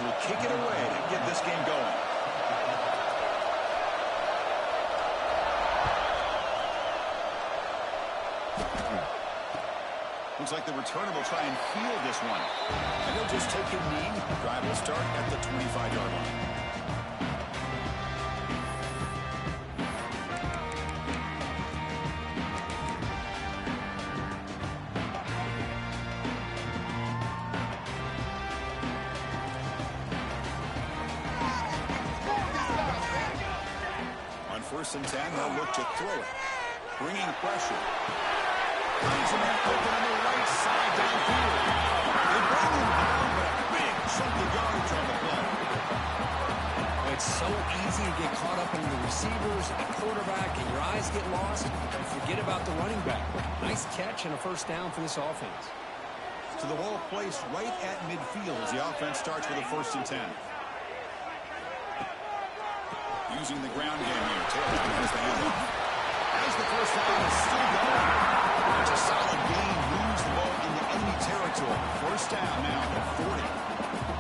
will kick it away to get this game going. Looks like the returner will try and field this one. And he'll just take a knee. Drive will start at the 25-yard line. On 1st and 10, they'll look to throw it. Bringing pressure. Finds him open on the right side downfield. They bring him down, but a big chunk of yardage on the play. It's so easy to get caught up in the receivers, the quarterback, and your eyes get lost. You forget about the running back. Nice catch and a 1st down for this offense. To the ball placed right at midfield as the offense starts with a 1st and 10. Using the ground game here. Taylor has the handoff. As the 1st down is still going. It's a solid gain. Moves the ball into enemy territory. 1st down now at 40.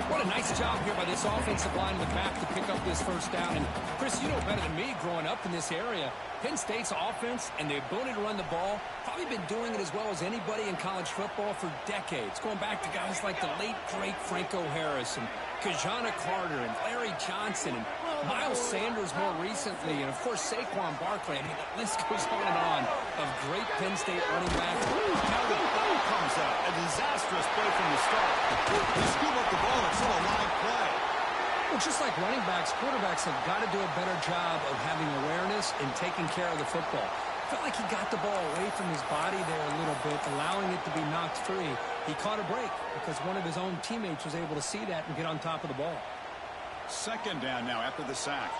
What a nice job here by this offensive line in the back to pick up this 1st down. And, Chris, you know better than me growing up in this area, Penn State's offense and the ability to run the ball, probably been doing it as well as anybody in college football for decades, going back to guys like the late, great Franco Harris and Kajana Carter and Larry Johnson and Miles Sanders more recently, and, of course, Saquon Barkley. I mean, the list goes on of great Penn State running backs. Now the ball comes out. A disastrous play from the start. They scoop up the ball. It's still a live play. Well, just like running backs, quarterbacks have got to do a better job of having awareness and taking care of the football. Felt like he got the ball away from his body there a little bit, allowing it to be knocked free. He caught a break because one of his own teammates was able to see that and get on top of the ball. 2nd down now after the sack.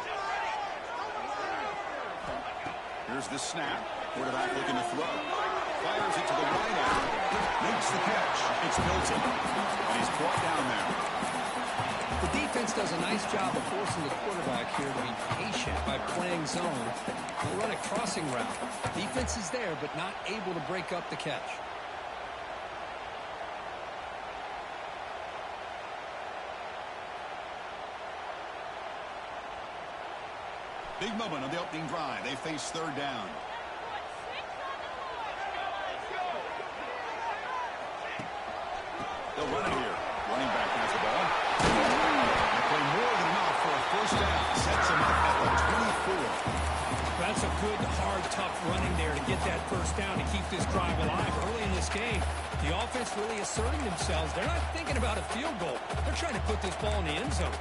Here's the snap. Quarterback looking to throw. Fires it to the right end. Makes the catch. It's Milton. And he's brought down there. The defense does a nice job of forcing the quarterback here to be patient by playing zone. They'll run a crossing route. Defense is there, but not able to break up the catch. Big moment on the opening drive. They face 3rd down. They'll run it here. Running back has the ball. They play more than enough for a 1st down. Sets him up at the 24. That's a good, hard, tough running there to get that 1st down to keep this drive alive. Early in this game, the offense really asserting themselves. They're not thinking about a field goal. They're trying to put this ball in the end zone.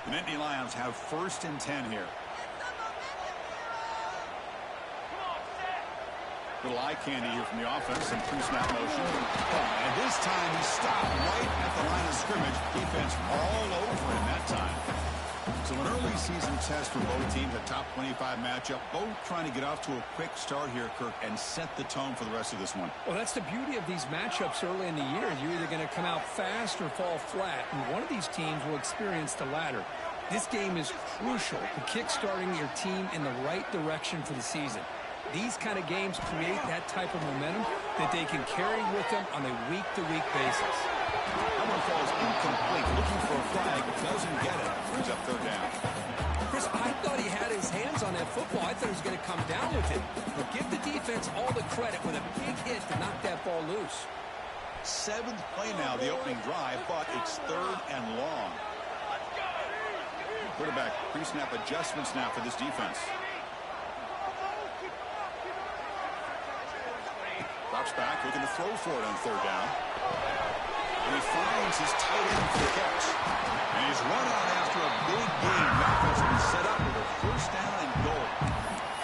The Nittany Lions have 1st and 10 here. Little eye candy here from the offense. Some pre-snap motion. And this time he stopped right at the line of scrimmage. Defense all over him that time. So an early season test for both teams, a top 25 matchup. Both trying to get off to a quick start here, Kirk, and set the tone for the rest of this one. Well, that's the beauty of these matchups early in the year. You're either going to come out fast or fall flat, and one of these teams will experience the latter. This game is crucial to kick-starting your team in the right direction for the season. These kind of games create that type of momentum that they can carry with them on a week-to-week basis. That one falls incomplete. Looking for a flag. Doesn't get it. Brings up 3rd down. Chris, I thought he had his hands on that football. I thought he was going to come down with it. But give the defense all the credit with a big hit to knock that ball loose. 7th play now, the opening drive, but it's 3rd and long. Quarterback pre-snap adjustments now for this defense. Drops back, looking to throw for it on 3rd down. And he finds his tight end for the catch. And he's run out after a big game. The offense will be set up with a 1st down and goal.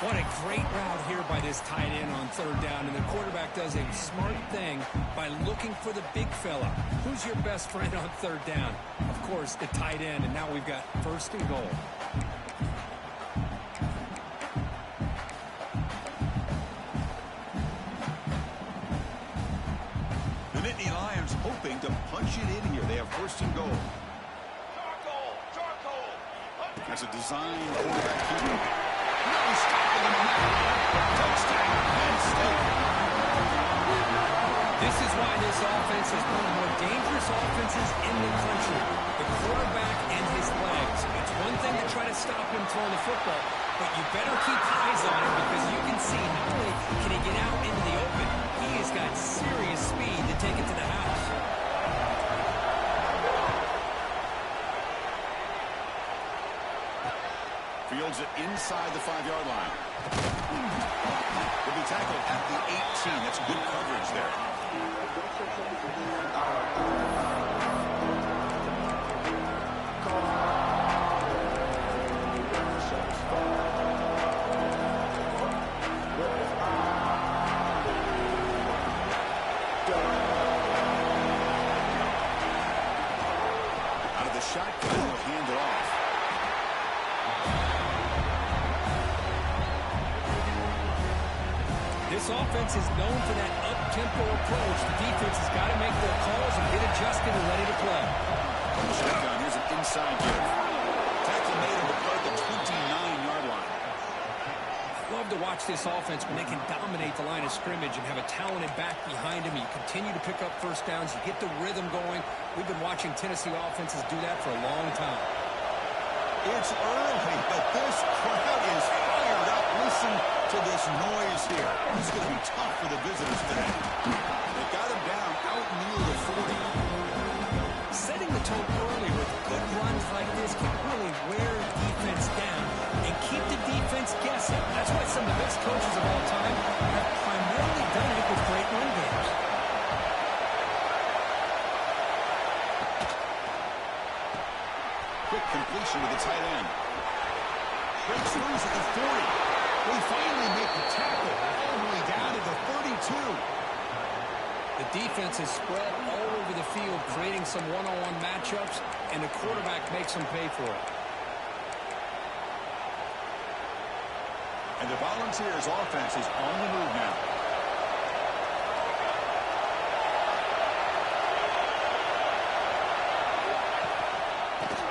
What a great route here by this tight end on 3rd down. And the quarterback does a smart thing by looking for the big fella. Who's your best friend on 3rd down? Of course, the tight end. And now we've got 1st and goal. Hoping to punch it in here. They have 1st and goal. That's a design quarterback keeper. No stopping him on that one. Touchdown, Penn State. This is why this offense is one of the more dangerous offenses in the country. The quarterback and his legs. It's one thing to try to stop him throwing the football, but you better keep eyes on him because you can see not only can he get out into the open, he has got serious speed to take it to the house. Fields it inside the 5-yard line. Will be tackled at the 18. That's good coverage there. Out of the shotgun, he'll hand it off. This offense is known for that up-tempo approach. The defense has got to make their calls and get adjusted and ready to play. From the shotgun, here's an inside give. Tackle made him at the 29-yard line. Love to watch this offense when they can dominate the line of scrimmage and have a talented back behind him. You continue to pick up first downs. You get the rhythm going. We've been watching Tennessee offenses do that for a long time. It's early, but this crowd is fired up. Listen to this noise here. It's going to be tough for the visitors today. They got him down out near the 40. Setting the tone early with good runs like this can really wear the defense down and keep the defense guessing. That's why some of the best coaches of all time have primarily done it with great run games. Quick completion to the tight end. Breaks loose at the 40. We finally make the tackle all the way down to the 32. The defense is spread all over the field, creating some one-on-one matchups, and the quarterback makes them pay for it. And the Volunteers offense is on the move now.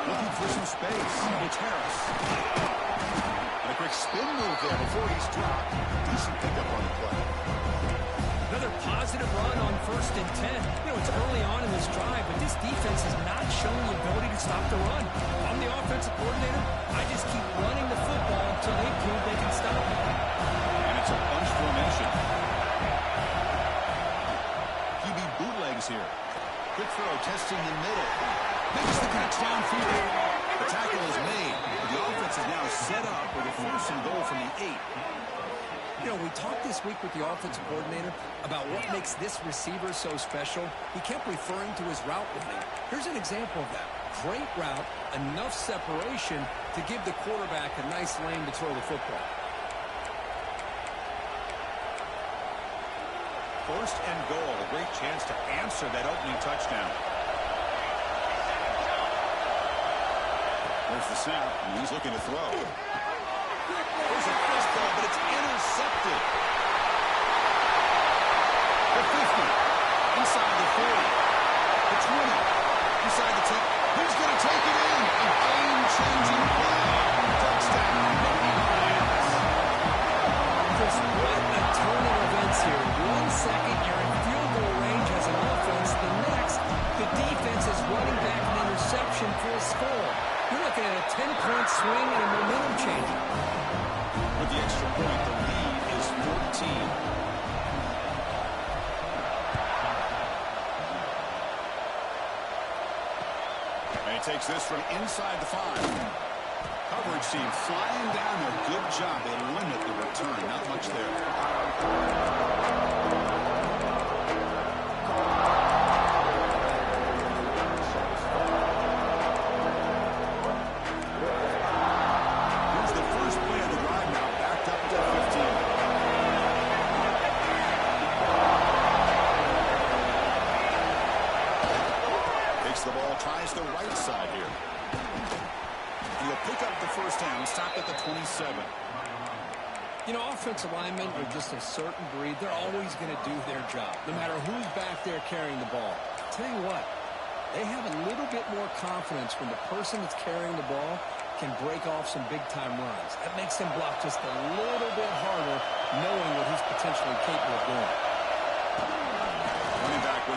Looking for some space. It's Harris. And a quick spin move there before he's dropped. Decent pickup on the play. Another positive run on 1st and 10. You know, it's early on in this drive, but this defense has not shown the ability to stop the run. I'm the offensive coordinator. I just keep running the football until they prove they can stop it. And it's a bunch formation. QB bootlegs here. Quick throw, testing the middle. Makes the catch downfield. The tackle is made. The offense is now set up with a 1st and goal from the 8. You know, we talked this week with the offensive coordinator about what makes this receiver so special. He kept referring to his route running. Here's an example of that. Great route, enough separation to give the quarterback a nice lane to throw the football. 1st and goal. A great chance to answer that opening touchdown. There's the snap, and he's looking to throw. There's a fastball, but it's intercepted. The 50, inside the 40, the 20, inside the 10. He's going to take it in. A game-changing play. Touchdown, Nicky Hines. Just what a turn of events here. 1 second, you're in field goal range as an offense. The next, the defense is running back an interception for a score. You're looking at a 10-point swing and a momentum changer. With the extra point, the lead is 14. And he takes this from inside the 5. Coverage team flying down there. Good job. They limit the return. Not much there. The ball tries the right side here. He'll pick up the 1st down, stop at the 27. You know, offensive linemen are just a certain breed. They're always going to do their job, no matter who's back there carrying the ball. Tell you what, they have a little bit more confidence when the person that's carrying the ball can break off some big-time runs. That makes them block just a little bit harder, knowing what he's potentially capable of doing.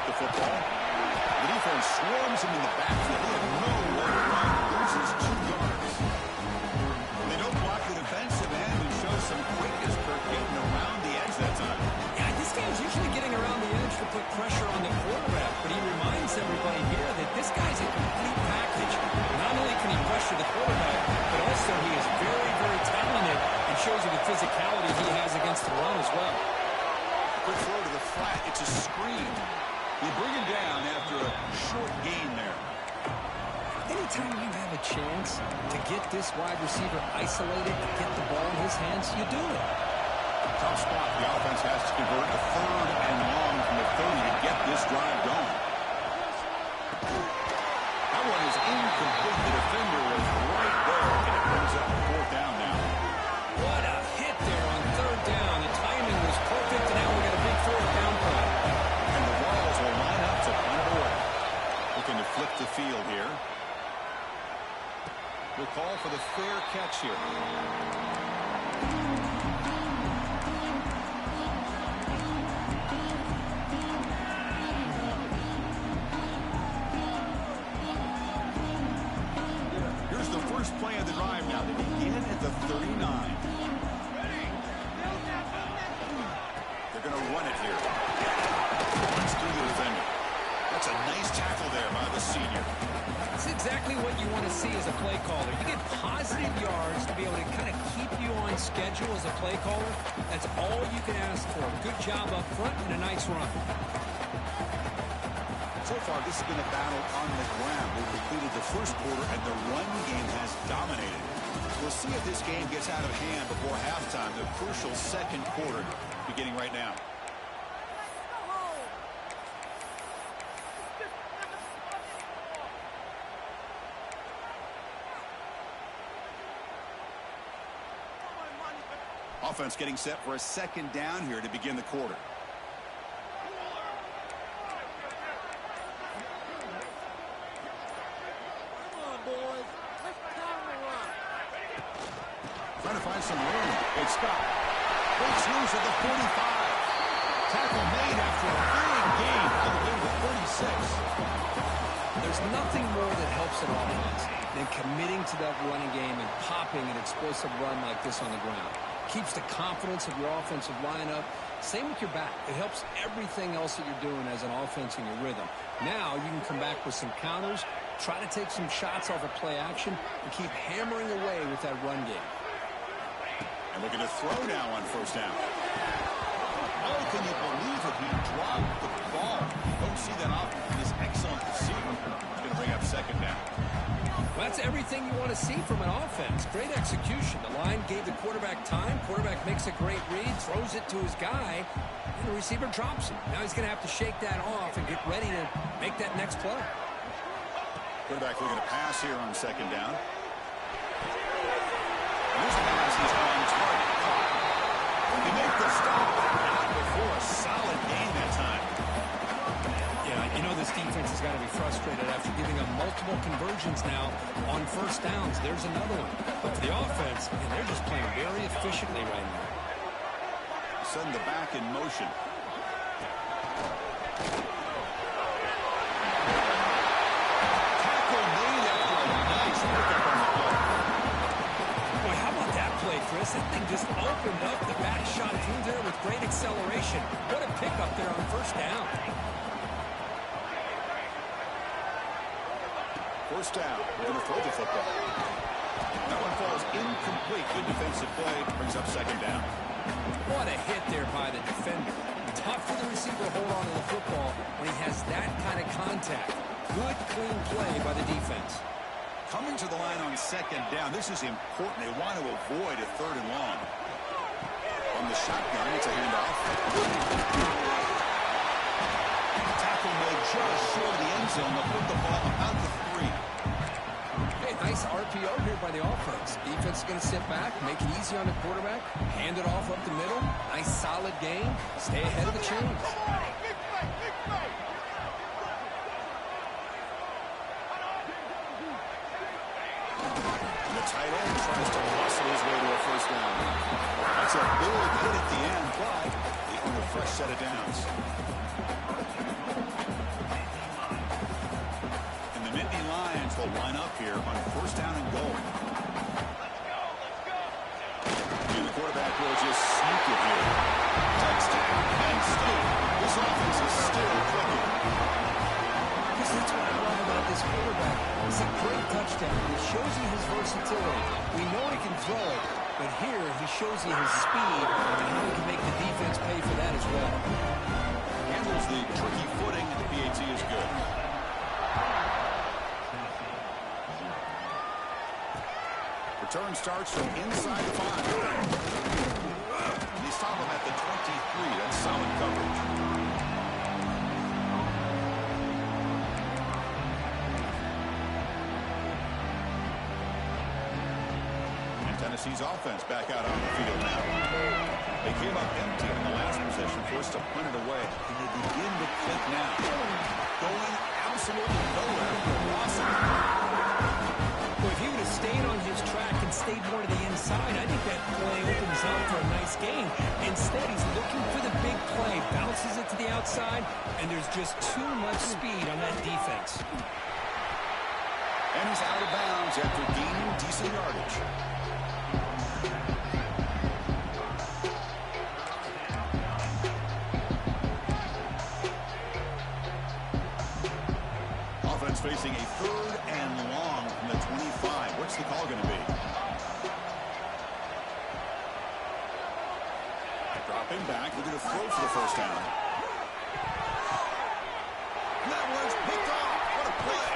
the football. The defense swarms him in the backfield. He had nowhere to run. Loses 2 yards. They don't block the defensive end and show some quickness for getting around the edge that time. Yeah, this game's usually getting around the edge to put pressure on the quarterback, but he reminds everybody here that this guy's a complete package. Not only can he pressure the quarterback, but also he is very, very talented and shows you the physicality he has against the run as well. Quick throw to the flat. It's a screen. You bring him down after a short gain there. Anytime you have a chance to get this wide receiver isolated, to get the ball in his hands, you do it. Tough spot. The offense has to convert a 3rd and long from the 30 to get this drive going. That one is incomplete. The defender was right there, and it brings up 4th down now. What a hit there on 3rd down. The timing was perfect, and now we got a big 4th down play. And the Royals will line up to punt it away. Looking to flip the field here. We'll call for the fair catch here. Here's the first play of the drive now. They begin at the 39. They're going to run it here. Runs through the defender. That's a nice tackle there by the senior. That's exactly what you want to see as a play caller. You get positive yards to be able to kind of keep you on schedule as a play caller. That's all you can ask for. Good job up front and a nice run. So far, this has been a battle on the ground. We've completed the first quarter, and the run game has dominated. We'll see if this game gets out of hand before halftime. The crucial second quarter beginning right now. Offense getting set for a 2nd down here to begin the quarter. Trying to find some room. It's Scott. Breaks loose at the 45. Tackle made after a big gain. All the way to 36. There's nothing more that helps an offense than committing to that running game and popping an explosive run like this on the ground. Keeps the confidence of your offensive line up. Same with your back. It helps everything else that you're doing as an offense in your rhythm. Now you can come back with some counters, try to take some shots off of play action, and keep hammering away with that run game. And looking to throw now on 1st down. Oh, can you believe it? He dropped the ball. Don't see that often from this excellent receiver. He's going to bring up 2nd down. Well, that's everything you want to see from an offense. Great execution. The line gave the quarterback time. Quarterback makes a great read, throws it to his guy, and the receiver drops him. Now he's going to have to shake that off and get ready to make that next play. Quarterback looking to pass here on 2nd down. And this pass is on target. He makes the stop, not before a solid gain that time. Yeah, you know this defense has got to be frustrated after giving up multiple conversions now on 1st downs. There's another one. But for the offense, and they're just playing very efficiently right now. Send the back in motion. Tackle made after a nice pickup on the play. Boy, how about that play, Chris? That thing just opened up. The back shot through there with great acceleration. What a pickup there on 1st down. 1st down. We're going to throw the football. That one falls incomplete. Good defensive play. Brings up 2nd down. What a hit there by the defender. Tough for the receiver to hold on to the football when he has that kind of contact. Good, clean play by the defense. Coming to the line on 2nd down. This is important. They want to avoid a 3rd and long. On the shotgun, it's a handoff. Tackle made just short of the end zone. They'll put the ball about the 3. Hey, nice RPO here by the offense. Defense is going to sit back, make it easy on the quarterback, hand it off up the middle. Nice solid game. Stay ahead of the chains. And the tight end tries to muscle his way to a 1st down. That's a big hit at the end, but they earn a fresh set of downs. Nittany Lions will line up here on first down and goal. And the quarterback will just sneak it here. Touchdown, Penn State. This offense is still clicking. That's what I love about this quarterback. It's a great touchdown. It shows you his versatility. We know he can throw it, but here he shows you his speed and how he can make the defense pay for that as well. Handles the tricky footing, and the PAT is good. Return starts from inside the 5. They stop him at the 23. That's solid coverage. And Tennessee's offense back out on the field now. They came up empty in the last possession, forced to punt it away, and they begin to click now. Going absolutely nowhere for Lawson. Well, if he would have stayed on his track and stayed more to the inside, I think that play opens up for a nice game. Instead, he's looking for the big play, bounces it to the outside, and there's just too much speed on that defense. And he's out of bounds after gaining decent yardage. Offense facing a 3rd and long from the 25. What's the call going to be? Dropping back, looking to throw for the first down. And that one's picked off. What a play.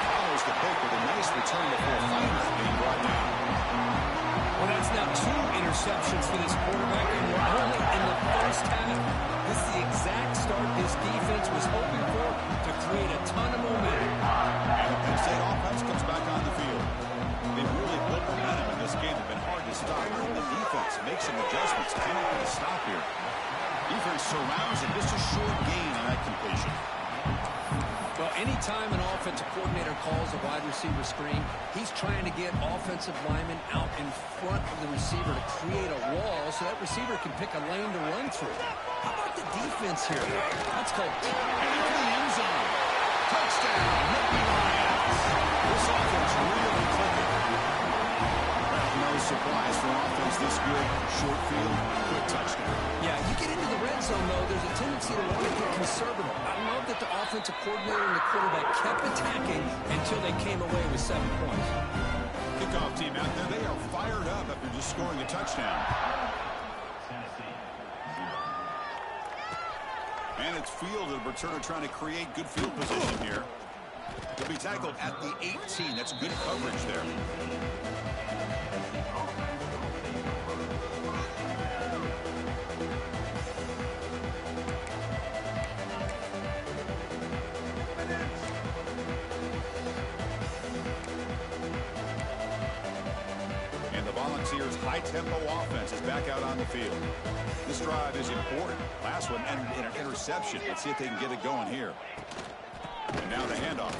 Follows the pick with a nice return before finally being brought down. Well, that's now 2 interceptions for this quarterback, and we're only in the first half. This is the exact start this defense was hoping for to create a ton of momentum. And the Penn State offense comes back on the field. They've really built momentum in this game. It's been hard to stop. And the defense makes some adjustments. Come up with a stop here. Defense surrounds it. Just a short gain on that completion. Well, anytime an offensive coordinator calls a wide receiver screen, he's trying to get offensive linemen out in front of the receiver to create a wall so that receiver can pick a lane to run through. How about the defense here? That's called... And into the end zone. Touchdown, Nittany Lions. This offense really clicking. Well, no surprise for an offense this good. Short field, quick touchdown. Yeah, you get into the red zone, though, there's a tendency to want to get conservative. I love that the offensive coordinator and the quarterback kept attacking until they came away with 7 points. Kickoff team out there, they are fired up after just scoring a touchdown. And it's field, the returner trying to create good field position here. He'll be tackled at the 18. That's good coverage there. And the Volunteers' high-tempo offense is back out on the field. This drive is important. Last one ended in an interception. Let's see if they can get it going here. And now the handoff.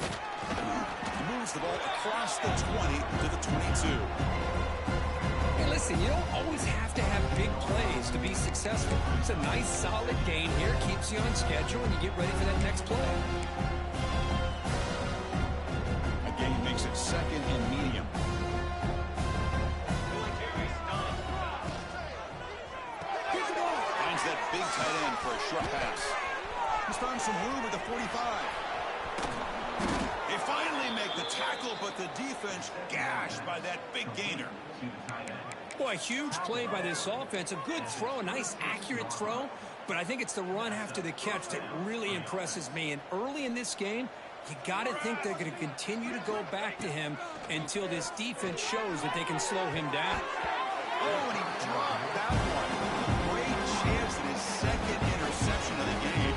He moves the ball across the 20 to the 22. Hey, listen, you don't always have to have big plays to be successful. It's a nice, solid gain here. Keeps you on schedule, and you get ready for that next play. A gain makes it 2nd and medium. Finds that big tight end for a short pass. He's found some room at the 45. They finally make the tackle, but the defense gashed by that big gainer. Boy, a huge play by this offense. A good throw, a nice, accurate throw. But I think it's the run after the catch that really impresses me. And early in this game, you got to think they're going to continue to go back to him until this defense shows that they can slow him down. Oh, and he dropped that one. Great chance at his 2nd interception of the game.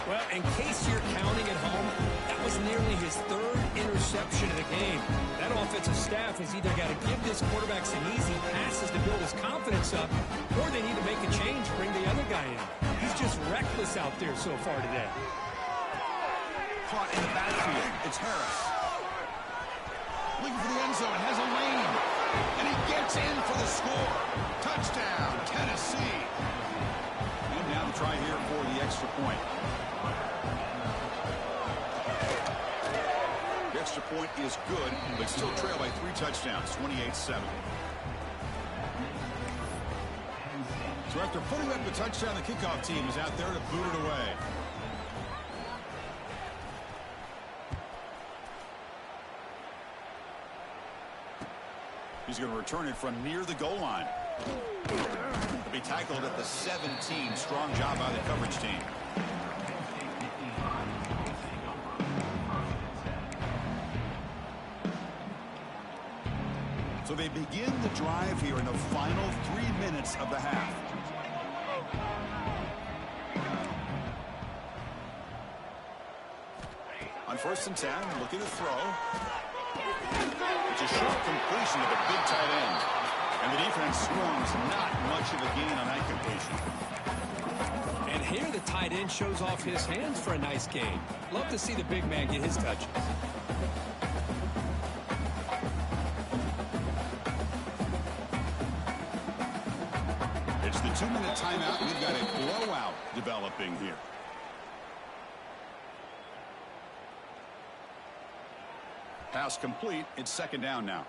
Well, in case you're counting at home, that was nearly his 3rd interception of the game. That offensive staff has either got to give this quarterback some easy passes to build his confidence up, or they need to make a change, bring the other guy in. He's just reckless out there so far today. Caught in the backfield. It's Harris. Looking for the end zone. Has a lane. And he gets in for the score. Touchdown, Tennessee. And now to try here for the extra point. extra point is good, but still trail by 3 touchdowns, 28-7. So after putting up the touchdown, the kickoff team is out there to boot it away. He's going to return it from near the goal line. He'll be tackled at the 17. Strong job by the coverage team. So they begin the drive here in the final 3 minutes of the half. On 1st and 10, looking to throw. It's a short completion of a big tight end. And the defense swarms not much of a gain on that completion. And here the tight end shows off his hands for a nice gain. Love to see the big man get his touches. It's the 2-minute timeout. We've got a blowout developing here. Pass complete. It's 2nd down now.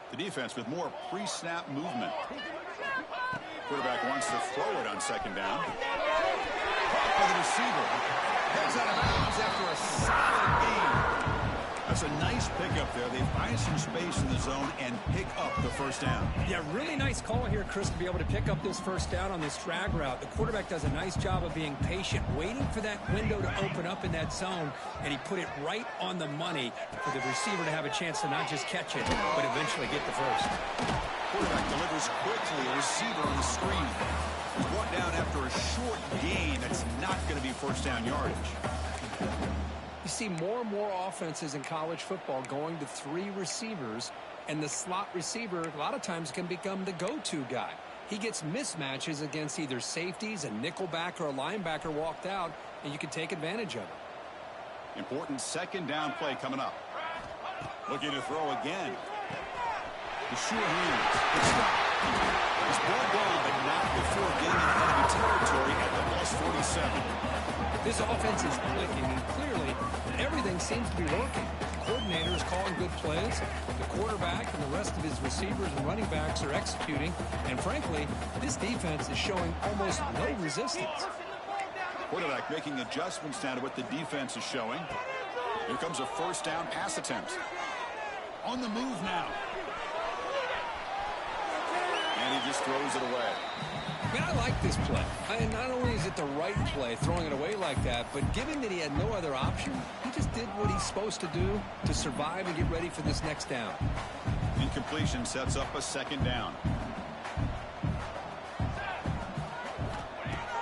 The defense with more pre-snap movement. Quarterback wants to throw it on 2nd down. Caught by the receiver. Heads out of bounds after a solid gain. That's a nice pickup there. They find some space in the zone and pick up the 1st down. Yeah, really nice call here, Chris, to be able to pick up this 1st down on this drag route. The quarterback does a nice job of being patient, waiting for that window to open up in that zone, and he put it right on the money for the receiver to have a chance to not just catch it, but eventually get the 1st. Quarterback delivers quickly. A receiver on the screen. He's brought down after a short gain. That's not going to be 1st down yardage. You see more and more offenses in college football going to 3 receivers, and the slot receiver a lot of times can become the go-to guy. He gets mismatches against either safeties, a nickelback, or a linebacker walked out, and you can take advantage of it. Important 2nd down play coming up. Looking to throw again. The sure hands. It's stopped. He's brought down, but not before getting in enemy territory at the +47. This offense is clicking, and clearly everything seems to be working. The coordinator is calling good plays. The quarterback and the rest of his receivers and running backs are executing. And frankly, this defense is showing almost no resistance. Quarterback making adjustments now to what the defense is showing. Here comes a 1st down pass attempt. On the move now. And he just throws it away. Man, I like this play. And not only is it the right play, throwing it away like that, but given that he had no other option, he just did what he's supposed to do to survive and get ready for this next down. Incompletion sets up a 2nd down.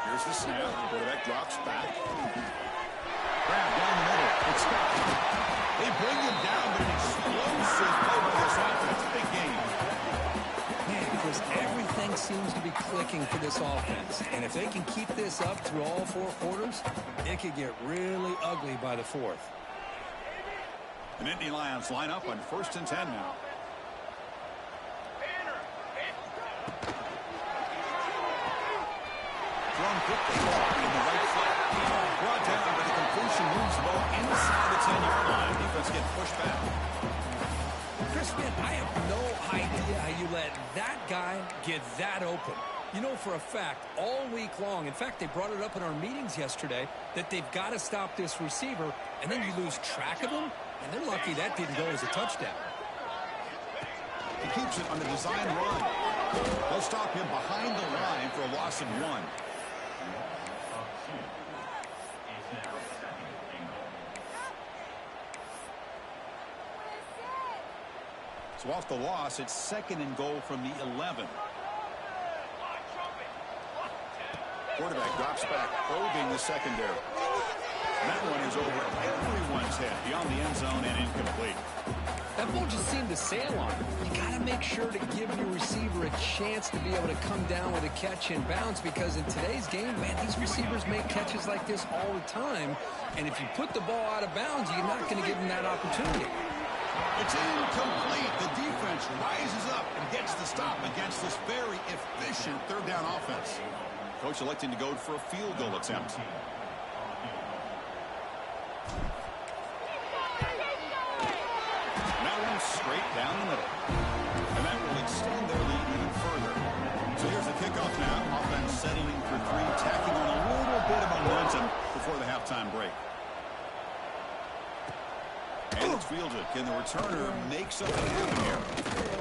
Here's the snap. Quarterback drops back. Grab down the middle. It's stopped. They bring him down, but an explosive play by this offense. Big game. Man, Chris, everything seems to be clicking for this offense. And if they can keep this up through all 4 quarters, it could get really ugly by the 4th. The Nittany Lions line up on 1st and 10 now. Thrown quickly in the right flat. Brought down, but the completion moves the ball inside the 10-yard line. Defense getting pushed back. Chris, man, I have no idea how you let that guy get that open. You know for a fact, all week long, in fact, they brought it up in our meetings yesterday, that they've got to stop this receiver, and then you lose track of him, and they're lucky that didn't go as a touchdown. He keeps it on the design run. They'll stop him behind the line for a loss of 1. So off the loss, it's 2nd and goal from the 11. Quarterback drops back, probing the secondary. That one is over everyone's head, beyond the end zone and incomplete. That ball just seemed to sail on him. You got to make sure to give your receiver a chance to be able to come down with a catch and bounce, because in today's game, man, these receivers make catches like this all the time. And if you put the ball out of bounds, you're not going to give them that opportunity. It's incomplete. The defense rises up and gets the stop against this very efficient 3rd down offense. Coach electing to go for a field goal attempt. halftime break. And it's fielded. Can the returner make something happen here?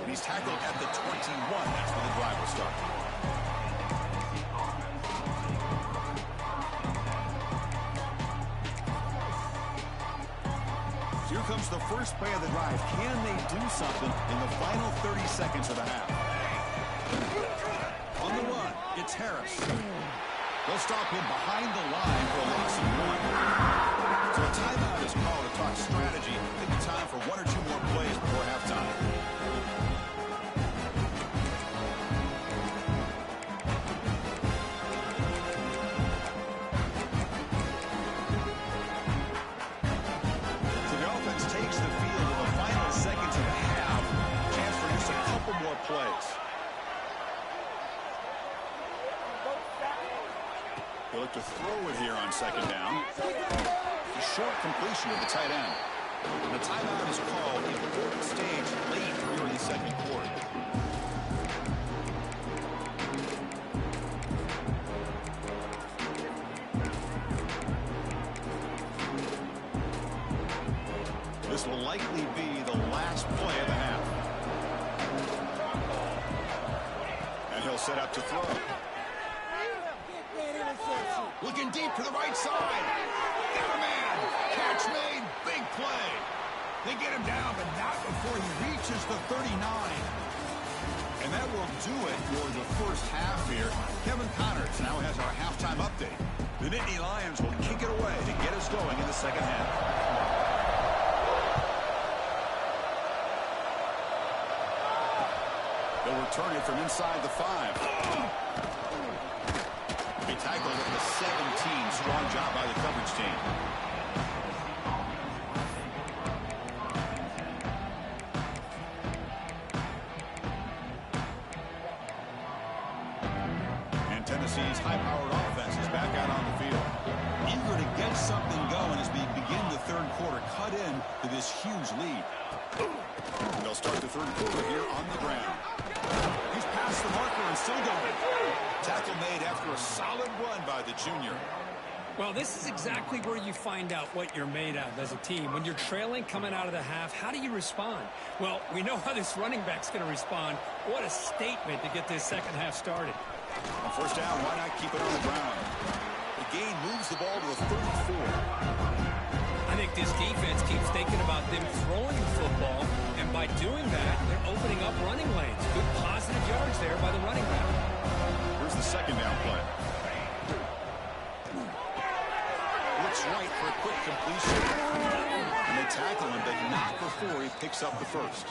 He's tackled at the 21. That's where the drive will start. Here comes the first play of the drive. Can they do something in the final 30 seconds of the half? On the run, it's Harris. They'll stop him behind the line for a loss of 1. So a timeout is called to talk strategy. Maybe time for 1 or 2 more plays before halftime. So the offense takes the field in the final seconds of the half. Chance for just a couple more plays. They look to throw it here on second down. A short completion of the tight end. And the timeout is called in the fourth stage late here in the second quarter. This will likely be the last play of the half. And he'll set up to throw. Looking deep to the right side. Got a man. Catch made. Big play. They get him down, but not before he reaches the 39. And that will do it for the first half here. Kevin Connors now has our halftime update. The Nittany Lions will kick it away to get us going in the second half. They'll return it from inside the 5. He tackled at the 17. Strong job by the coverage team. And Tennessee's high-powered offense is back out on the field. Eager to get something going as we begin the third quarter. Cut in to this huge lead. And they'll start the third quarter here on the ground. He's past the marker and still going. Tackle made after a solid run by the junior. Well, this is exactly where you find out what you're made of as a team. When you're trailing coming out of the half, how do you respond? Well, we know how this running back's going to respond. What a statement to get this second half started. On first down, why not keep it on the ground? The gain moves the ball to the 34. I think this defense keeps thinking about them throwing the football, and by doing that, they're opening up running lanes. Good positive yards there by the running back. Here's the second down play. Looks right for a quick completion. And they tackle him, but not before he picks up the first.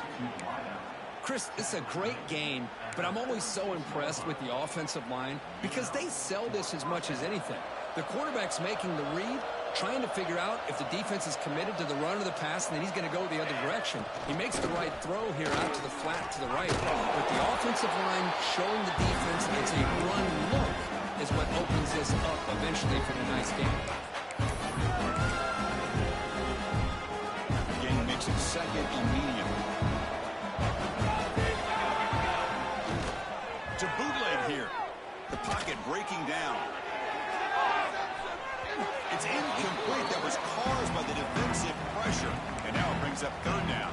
Chris, it's a great game, but I'm always so impressed with the offensive line because they sell this as much as anything. The quarterback's making the read, trying to figure out if the defense is committed to the run or the pass, and then he's going to go the other direction. He makes the right throw here out to the flat to the right. But the offensive line showing the defense it's a run look is what opens this up eventually for the nice game. Game makes it second and medium. To bootleg here. The pocket breaking down. It's incomplete. That was caused by the defensive pressure. And now it brings up third down.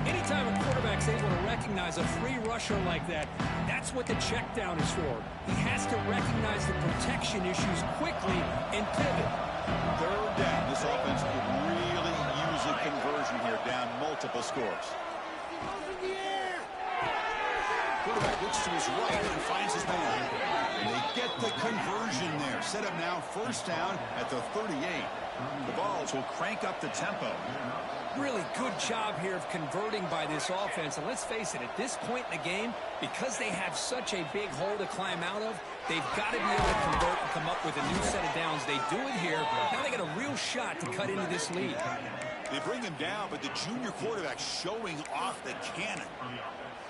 Anytime a quarterback's able to recognize a free rusher like that, that's what the check down is for. He has to recognize the protection issues quickly and pivot. Third down. This offense could really use a conversion here, down multiple scores. Quarterback looks to his right and finds his man. And they get the conversion there. Set up now first down at the 38. The Vols will crank up the tempo. Really good job here of converting by this offense. And let's face it, at this point in the game, because they have such a big hole to climb out of, they've got to be able to convert and come up with a new set of downs. They do it here. Now they got a real shot to cut into this lead. They bring him down, but the junior quarterback showing off the cannon.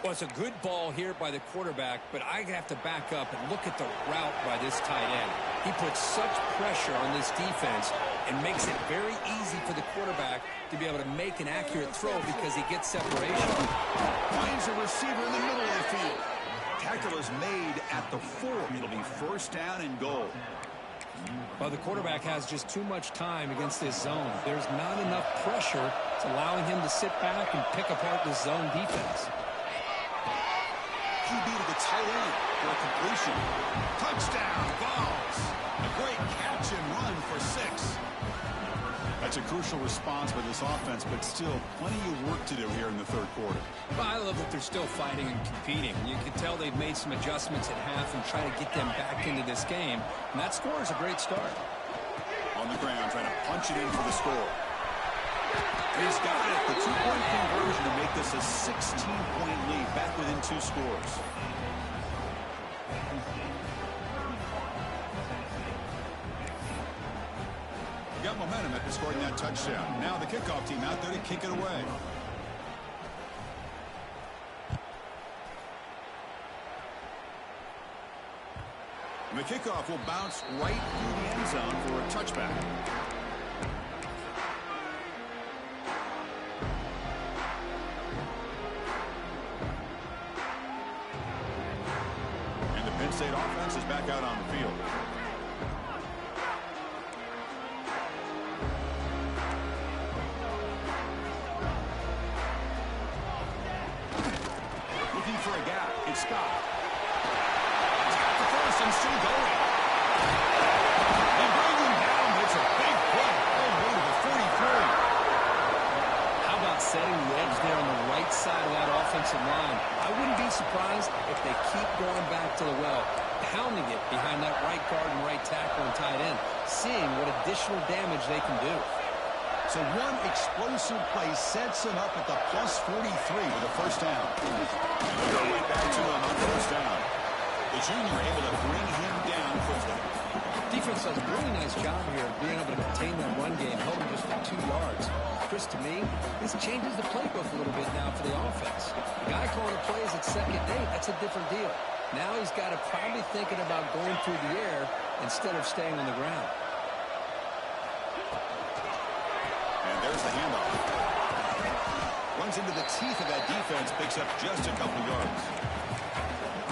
Well, it's a good ball here by the quarterback, but I have to back up and look at the route by this tight end. He puts such pressure on this defense and makes it very easy for the quarterback to be able to make an accurate throw because he gets separation. Finds a receiver in the middle of the field. Tackle is made at the 4. It'll be first down and goal. Well, the quarterback has just too much time against this zone. There's not enough pressure. It's allowing him to sit back and pick apart this zone defense. QB to the tight end for a completion. Touchdown, balls. A great catch and run for 6. That's a crucial response by this offense, but still plenty of work to do here in the third quarter. Well, I love that they're still fighting and competing. You can tell they've made some adjustments at half and try to get them back into this game. And that score is a great start. On the ground, trying to punch it in for the score. He's got it. The 2-point conversion to make this a 16-point lead, back within 2 scores. Got momentum after scoring that touchdown. Now the kickoff team out there to kick it away. And the kickoff will bounce right through the end zone for a touchback. And the Penn State offense is back out on the field. For a gap, it's Scott. He's got the first and still going. They bring him down. It's a big play all the way to the 43. How about setting the edge there on the right side of that offensive line? I wouldn't be surprised if they keep going back to the well, pounding it behind that right guard and right tackle and tight end, seeing what additional damage they can do. So one explosive play sets him up at the plus 43 with a first down. They'll go right back to him on first down. The junior able to bring him down quickly. Defense does a really nice job here of being able to contain that run game, held him just for 2 yards. Chris, to me, this changes the playbook a little bit now for the offense. The guy calling the plays at second day, that's a different deal. Now he's got to probably thinking about going through the air instead of staying on the ground. There's the handoff. Runs into the teeth of that defense, picks up just a couple yards.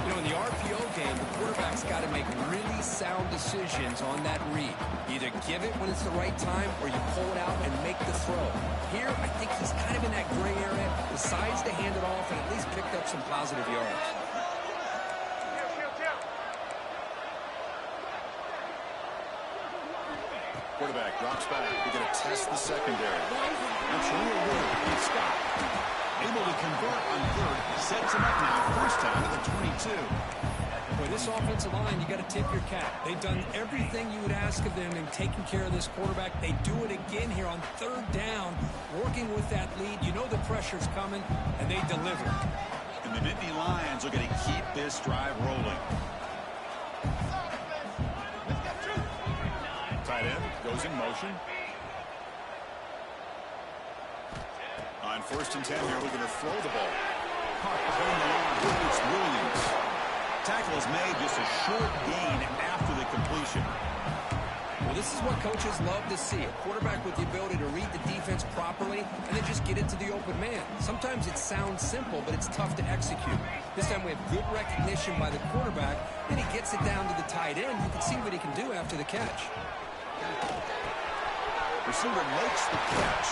You know, in the RPO game, the quarterback's got to make really sound decisions on that read. Either give it when it's the right time or you pull it out and make the throw. Here, I think he's kind of in that gray area, decides to hand it off and at least picked up some positive yards. Quarterback drops back. We're going to test the secondary. That's real work. It's Scott. Able to convert on third. Sets him up now. First down to the 22. Boy, this offensive line, you got to tip your cap. They've done everything you would ask of them in taking care of this quarterback. They do it again here on third down, working with that lead. You know the pressure's coming, and they deliver. And the Nittany Lions are going to keep this drive rolling. Tight end goes in motion. On first and 10 here, looking to throw the ball. Caught behind the line. It's Williams. Tackle is made, just a short gain after the completion. Well, this is what coaches love to see. A quarterback with the ability to read the defense properly and then just get it to the open man. Sometimes it sounds simple, but it's tough to execute. This time we have good recognition by the quarterback. Then he gets it down to the tight end. You can see what he can do after the catch. Receiver makes the catch.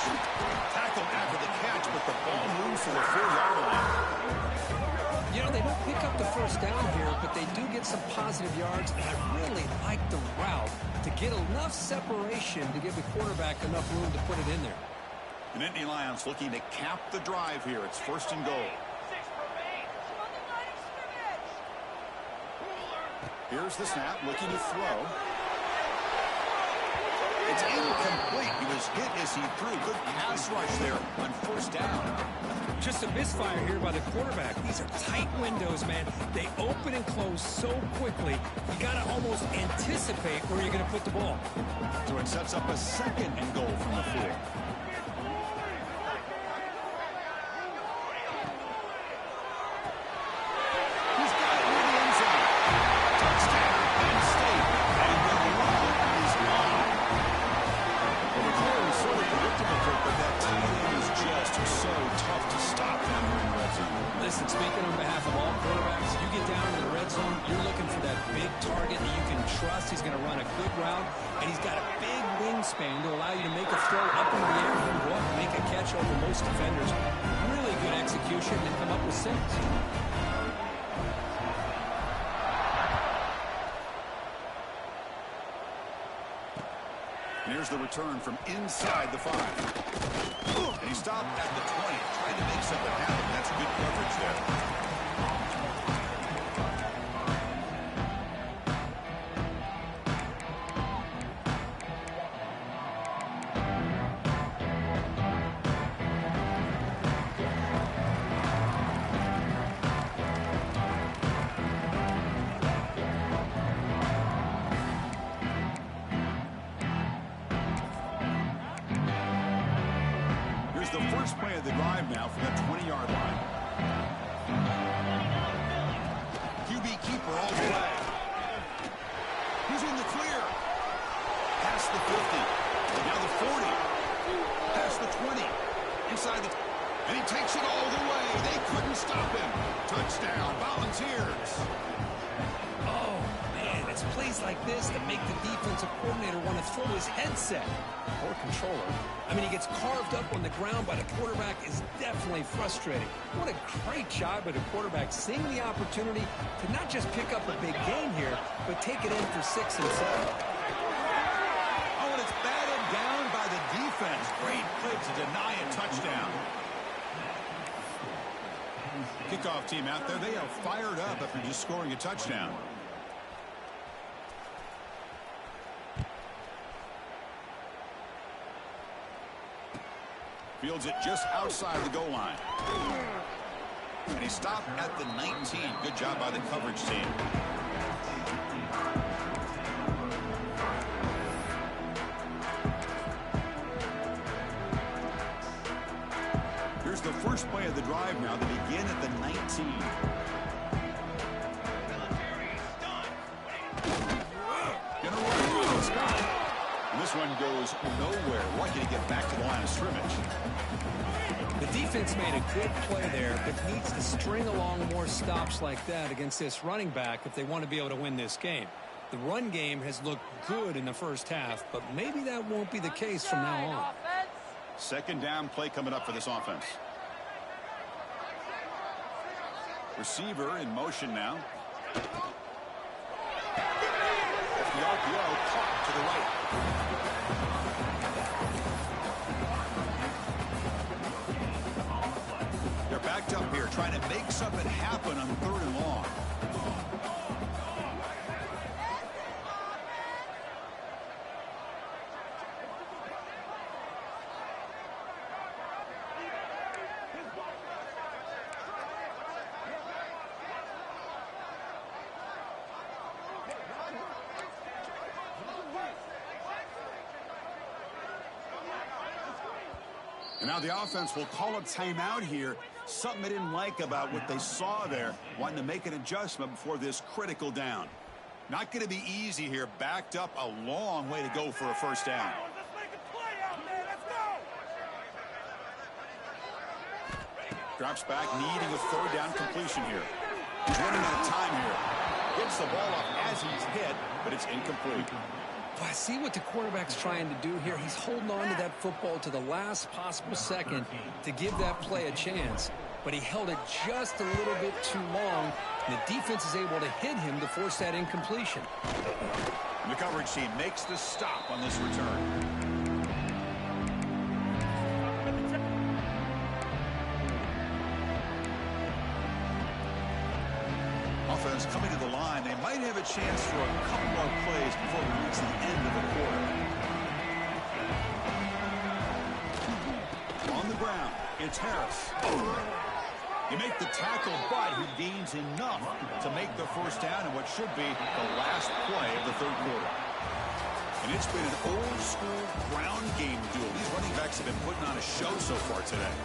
Tackled after the catch, but the ball moves to the 4-yard line. You know, they don't pick up the first down here, but they do get some positive yards, and I really like the route to get enough separation to give the quarterback enough room to put it in there. The Nittany Lions looking to cap the drive here. It's first and goal. Here's the snap, looking to throw. It's incomplete. He was hit as he threw. Good pass rush there on first down. Just a misfire here by the quarterback. These are tight windows, man. They open and close so quickly. You got to almost anticipate where you're going to put the ball. So it sets up a second and goal from the 4. Listen, speaking on behalf of all quarterbacks, you get down to the red zone, you're looking for that big target that you can trust. He's going to run a good route, and he's got a big wingspan to allow you to make a throw up into the air and go up and make a catch over most defenders. Really good execution and come up with 6. Here's the return from inside the 5. And he stopped at the 20, trying to make something happen. That's good coverage there. The first play of the drive now from the 20-yard line. QB keeper all the way. He's in the clear. Past the 50. Now the 40. Past the 20. Inside the... And he takes it all the way. They couldn't stop him. Touchdown, Volunteers. Oh, man, it's plays like this that make the defensive coordinator want to throw his headset. Or controller. I mean, he gets carved up on the ground by the quarterback is definitely frustrating. What a great job by the quarterback seeing the opportunity to not just pick up a big game here, but take it in for 6 and 7. Oh, and it's batted down by the defense. Great play to deny a touchdown. Kickoff team out there. They are fired up after just scoring a touchdown. Fields it just outside the goal line. And he stopped at the 19. Good job by the coverage team. Here's the first play of the drive now. They begin at the 19. Gonna run. And this one goes nowhere. Lucky to get back to the line of scrimmage. The defense made a good play there, but needs to string along more stops like that against this running back if they want to be able to win this game. The run game has looked good in the first half, but maybe that won't be the case from now on. Second down play coming up for this offense. Receiver in motion now. The RPO caught to the right. They're backed up here trying to make something happen on 3rd and long. And now the offense will call a timeout here. Something they didn't like about what they saw there. Wanting to make an adjustment before this critical down. Not going to be easy here. Backed up a long way to go for a first down. Drops back, needing a 3rd down completion here. He's running out of time here. Gets the ball off as he's hit, but it's incomplete. Well, I see what the quarterback's trying to do here. He's holding on to that football to the last possible second to give that play a chance. But he held it just a little bit too long. And the defense is able to hit him to force that incompletion. And the coverage team makes the stop on this return. Offense coming to the line. They might have a chance for a couple more plays before we reach the end of the quarter. On the ground, it's Harris. You make the tackle, but he gains enough to make the first down in what should be the last play of the 3rd quarter. And it's been an old-school ground game duel. These running backs have been putting on a show so far today.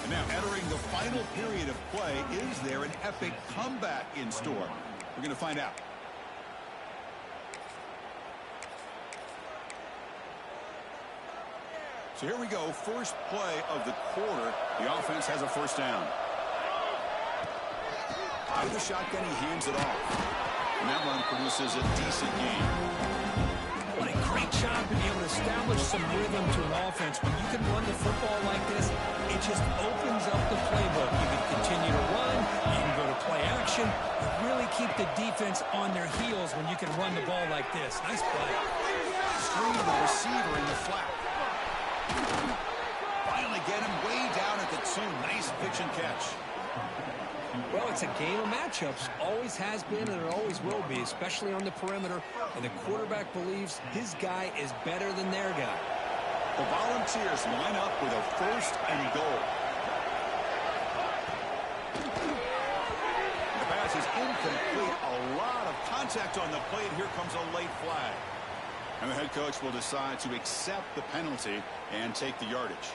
And now entering the final period of play, is there an epic comeback in store? We're going to find out. So here we go. First play of the quarter. The offense has a first down. Out of the shotgun, he hands it off. And that run produces a decent gain. What a great job to be able to establish some rhythm to an offense. When you can run the football like this, it just opens up the playbook. You can continue to run, you can go to play action, you really keep the defense on their heels when you can run the ball like this. Nice play. Screen the receiver in the flat. Finally get him way down at the 2. Nice pitch and catch. Well, it's a game of matchups. Always has been and it always will be, especially on the perimeter. And the quarterback believes his guy is better than their guy. The Volunteers line up with a 1st and goal. The pass is incomplete. A lot of contact on the play, and here comes a late flag. And the head coach will decide to accept the penalty and take the yardage.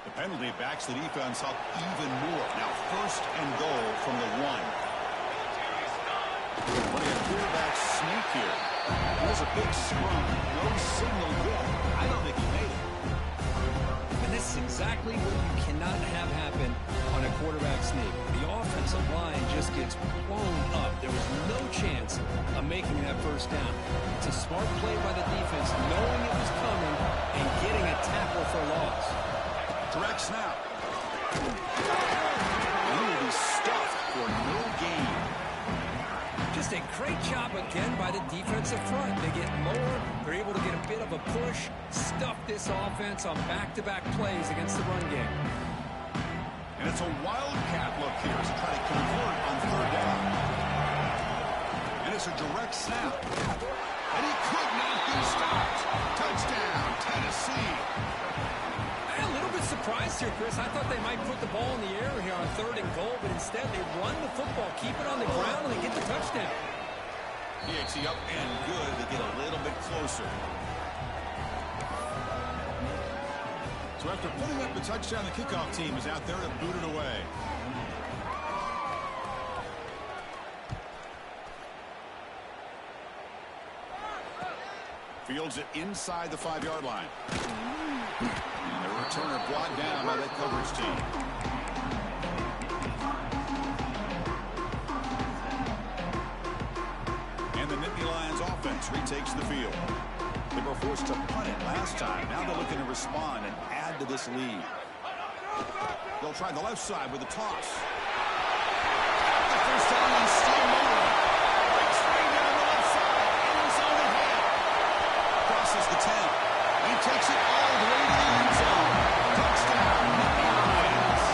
The penalty backs the defense up even more. Now 1st and goal from the 1. Putting a quarterback sneak here. There's a big scrum. No signal yet. I don't think he made it. And this is exactly what you cannot have happen on a quarterback sneak. The offensive line just gets blown up. There was no chance of making that 1st down. It's a smart play by the defense, knowing it was coming and getting a tackle for loss. Direct snap. He will be stuffed for no gain. Just a great job again by the defensive front. They get lower. They're able to get a bit of a push, stuff this offense on back-to-back plays against the run game. And it's a wildcat look here to try to convert on 3rd down. And it's a direct snap. And he could not be stopped. Touchdown, Tennessee. A little bit surprised here, Chris. I thought they might put the ball in the air here on 3rd and goal, but instead they run the football, keep it on the ground, and they get the touchdown. PAT up and good. They get a little bit closer. So after putting up the touchdown, the kickoff team is out there to boot it away. Fields it inside the 5-yard line. And the returner brought down by that coverage team. And the Nittany Lions offense retakes the field. They were forced to punt it last time. Now they're looking to respond and add to this lead. They'll try the left side with a toss. The 1st down and still moving. Breaks free down the left side. End zone ahead. Crosses the 10. He takes it all the way to the end zone. Touchdown, Nittany Lions.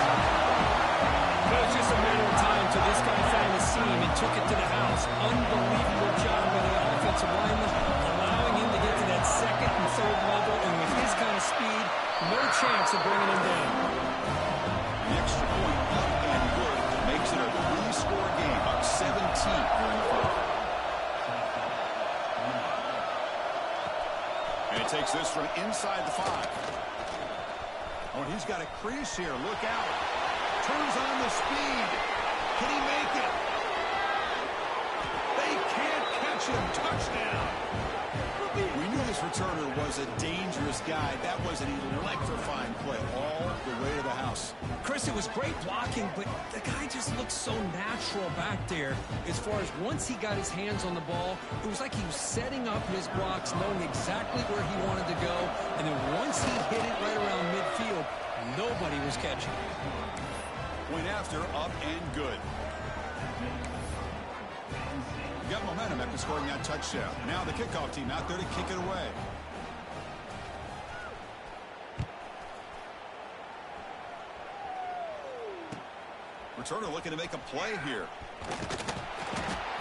It was just a matter of time till this guy found the seam and took it to the house. Unbelievable job by the offensive lineman, allowing him to get to that 2nd and 3rd level, and with his kind of speed, no chance of bringing him down. The extra point up and good makes it a 3-score game, up 17 during the 4th. And he takes this from inside the 5. Oh, and he's got a crease here. Look out. Turns on the speed. Can he make it? They can't catch him. Touchdown. We knew this returner was a dangerous guy. That was an electrifying play all the way to the house. Chris, it was great blocking, but the guy just looked so natural back there. As far as once he got his hands on the ball, it was like he was setting up his blocks, knowing exactly where he wanted to go. And then once he hit it right around midfield, nobody was catching it. Point after, up and good. Got momentum after scoring that touchdown. Now the kickoff team out there to kick it away. Returner looking to make a play here.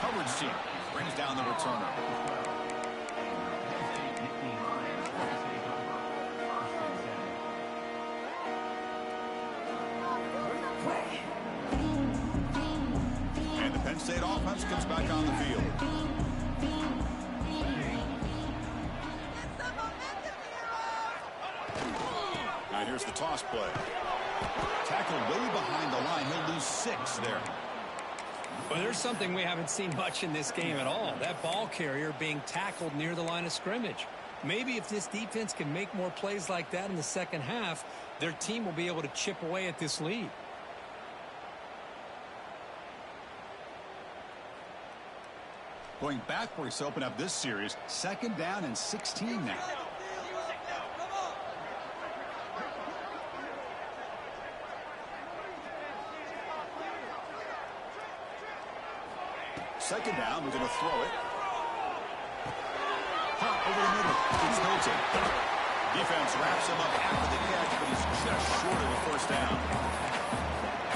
Coverage team brings down the returner. And the Penn State offense comes back on the field. Now here's the toss play. Tackle way behind the line. He'll lose 6 there. Well, there's something we haven't seen much in this game at all. That ball carrier being tackled near the line of scrimmage. Maybe if this defense can make more plays like that in the second half, their team will be able to chip away at this lead. Going backwards to open up this series, 2nd down and 16 now. Second down, we're going to throw it. Hop over the middle. It's Hilton. Defense wraps him up after the catch, but he's just short of the first down.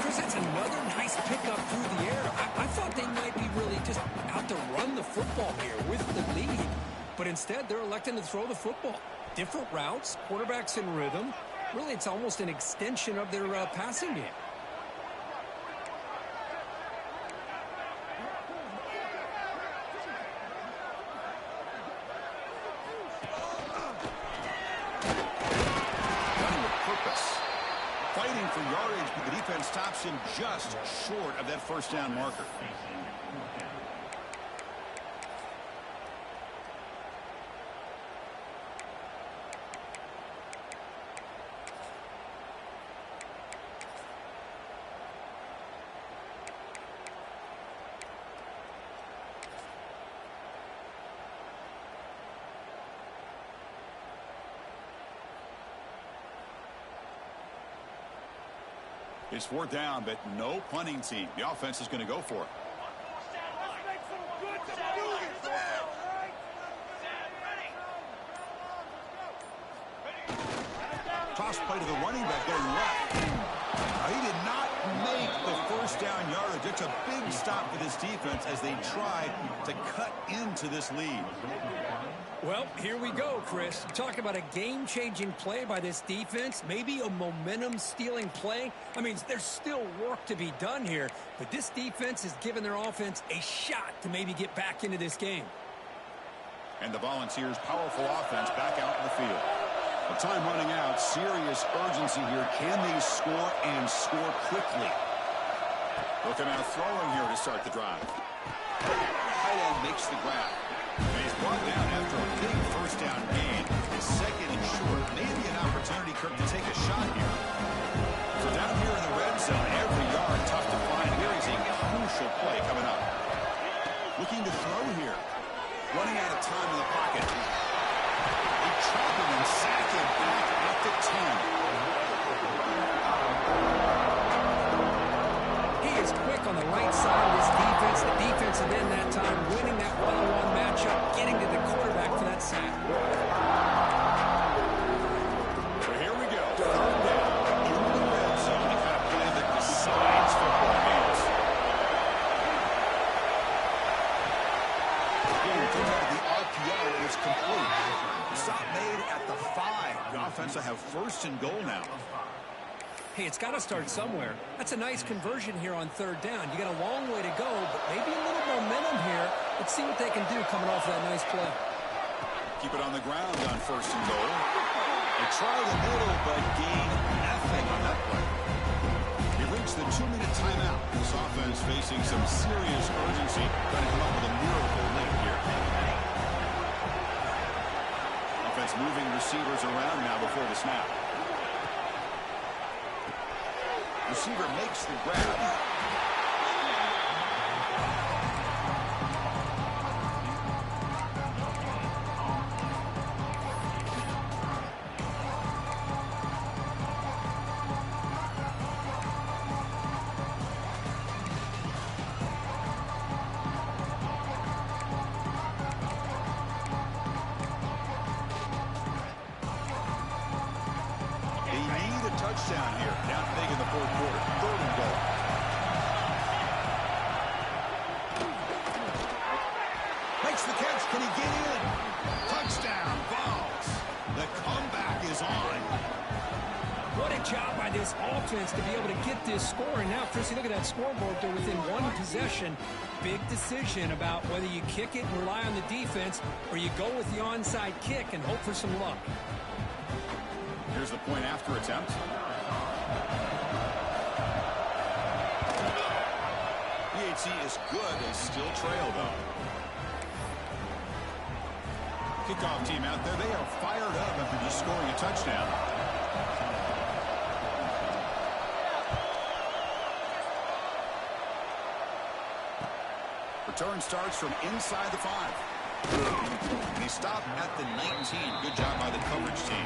Chris, that's another nice pickup through the air. I thought they might be really just out to run the football here with the lead. But instead, they're electing to throw the football. Different routes, quarterbacks in rhythm. Really, it's almost an extension of their passing game. Fighting for yardage, but the defense stops him just short of that first down marker. It's 4th down, but no punting team. The offense is going to go for it. Toss play to the running back going left. He did not make the first down yardage. It's a big stop for this defense as they try to cut into this lead. Well, here we go, Chris. Talk about a game-changing play by this defense, maybe a momentum-stealing play. I mean, there's still work to be done here, but this defense has given their offense a shot to maybe get back into this game. And the Volunteers' powerful offense back out in the field. The time running out, serious urgency here. Can they score and score quickly? Looking out throwing here to start the drive. Tight end makes the grab. And he's brought down after a big first down gain. It's 2nd and short. Maybe an opportunity, Kirk, to take a shot here. So down here in the red zone, every yard tough to find. Here is a crucial play coming up. Looking to throw here. Running out of time in the pocket. They trap him and sack him back at the 10. He is quick on the right side of this defense. The defensive end that time winning that one-on-one matchup, getting to the quarterback for that sack. So here we go. 3rd down in the red zone. The kind of play that decides football games. Again, comes out of the RPO and it's complete. Stop made at the 5. The offense will have 1st and goal now. Hey, it's got to start somewhere. That's a nice conversion here on 3rd down. You got a long way to go, but maybe a little momentum here. Let's see what they can do coming off that nice play. Keep it on the ground on 1st and goal. They try the middle, but gain nothing on that play. He reached the 2-minute timeout. This offense facing some serious urgency, trying to come up with a miracle late here. Offense moving receivers around now before the snap. Receiver makes the grab. Touchdown here, down big in the 4th quarter. 3rd and goal. Makes the catch. Can he get in? Touchdown, Vols. The comeback is on. What a job by this offense to be able to get this score. And now, Chrissy, look at that scoreboard. They're within 1 possession. Big decision about whether you kick it and rely on the defense or you go with the onside kick and hope for some luck. Here's the point after attempt. He ate efficiency is good. They still trail, though. Kickoff team out there. They are fired up after just scoring a touchdown. Return starts from inside the 5. They stop at the 19. Good job by the coverage team.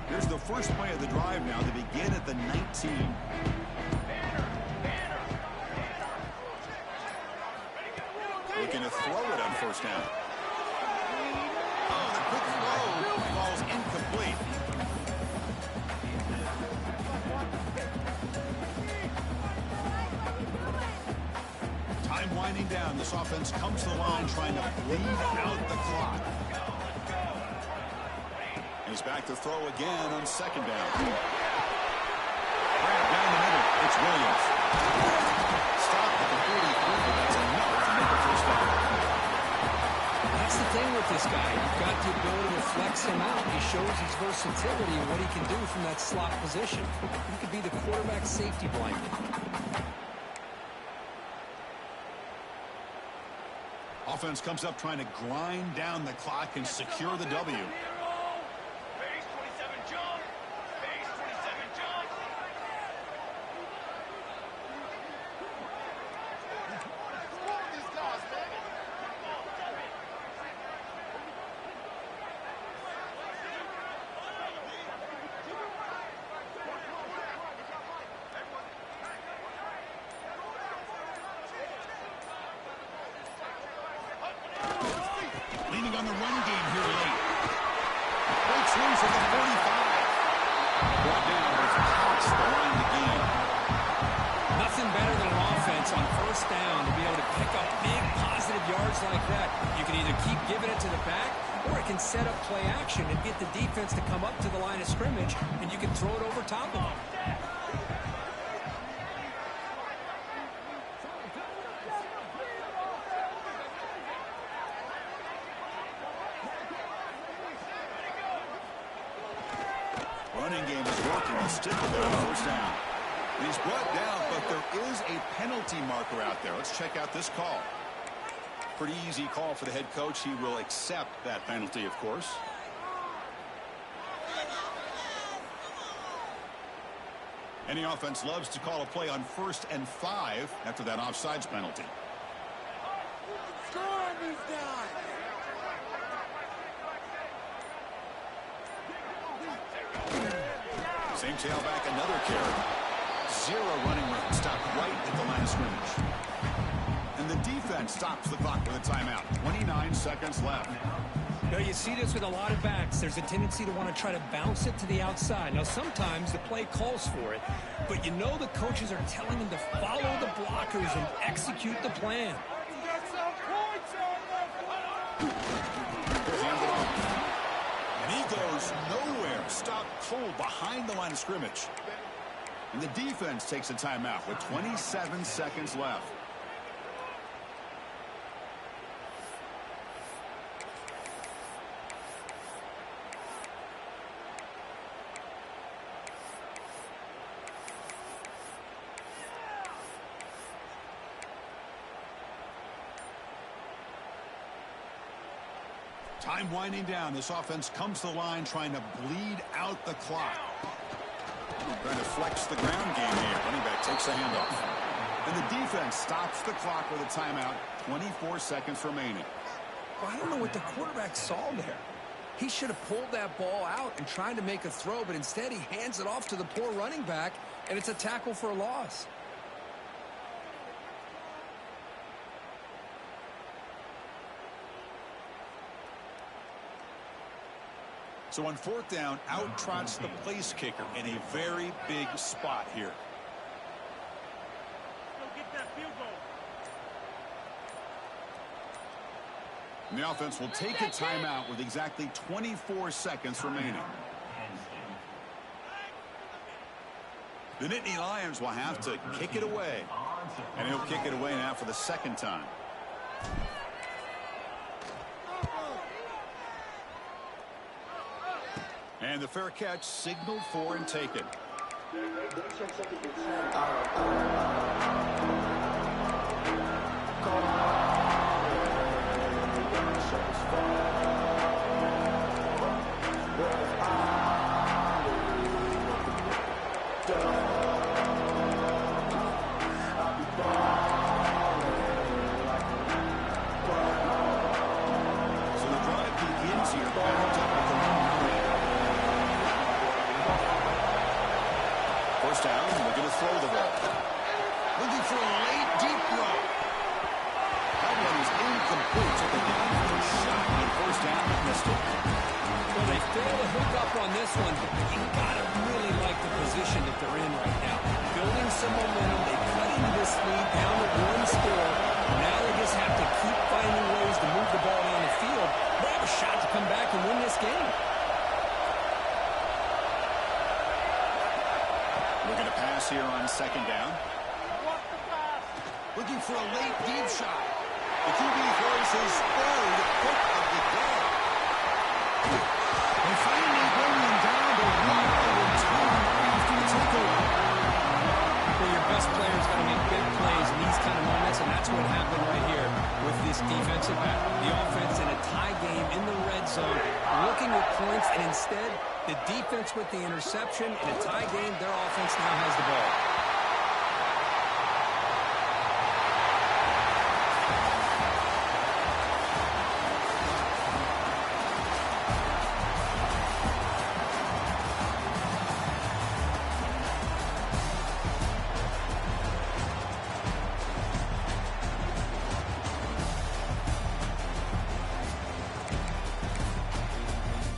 Here's the first play of the drive now. They begin at the 19. Looking to throw it on first down. Oh, the quick throw falls incomplete. Time winding down. This offense comes to the line trying to bleed out the clock. He's back to throw again on second down. Grab down the middle. It's Williams. Stop at the 43. That's enough to make a first down. That's the thing with this guy. You've got the ability to flex him out. He shows his versatility and what he can do from that slot position. He could be the quarterback safety blanket. Offense comes up trying to grind down the clock and secure the W. Leaning on the run game here late. Breaks loose at the 45. Brought down, but it's past the line of the game. Nothing better than an offense on first down to be able to pick up big positive yards like that. You can either keep giving it to the back, or it can set up play action and get the defense to come up to the line of scrimmage, and you can throw it over top of them. Running game is working. He'll stick with it on first down. He's brought down, but there is a penalty marker out there. Let's check out this call. Pretty easy call for the head coach. He will accept that penalty, of course. Any offense loves to call a play on 1st and 5 after that offsides penalty. Same tailback, another carry. 0 running room. Stopped right at the line of scrimmage. And the defense stops the clock with a timeout. 29 seconds left. Now, you see this with a lot of backs. There's a tendency to want to try to bounce it to the outside. Now, sometimes the play calls for it, but you know the coaches are telling them to follow the blockers and execute the plan. And he goes nowhere. Stopped cold behind the line of scrimmage. And the defense takes a timeout with 27 seconds left. Time winding down. This offense comes to the line trying to bleed out the clock. Trying to flex the ground game here. Running back takes a handoff. And the defense stops the clock with a timeout. 24 seconds remaining. Well, I don't know what the quarterback saw there. He should have pulled that ball out and tried to make a throw, but instead he hands it off to the poor running back, and it's a tackle for a loss. So on 4th down, out trots the place kicker in a very big spot here. And the offense will take a timeout with exactly 24 seconds remaining. The Nittany Lions will have to kick it away. And he'll kick it away now for the second time. And the fair catch signaled for and taken. First down, they're going to throw the ball. Looking for a late, deep throw. That one is incomplete. Took a downfield shot on first down and missed it. Well, they fail to hook up on this one, but you got to really like the position that they're in right now. Building some momentum. They cut into this lead down to one score. Now they just have to keep finding ways to move the ball down the field. They have a shot to come back and win this game. Here on second down. Looking for a late deep shot. The QB throws his third pick of the day. And finally bringing down to 102 after the takeover. Well, your best player's got to make big plays in these kind of moments, and that's what happened right here with this defensive back. The offense in a tie game in the red zone, looking at points, and instead the defense with the interception. In a tie game, their offense now has the ball.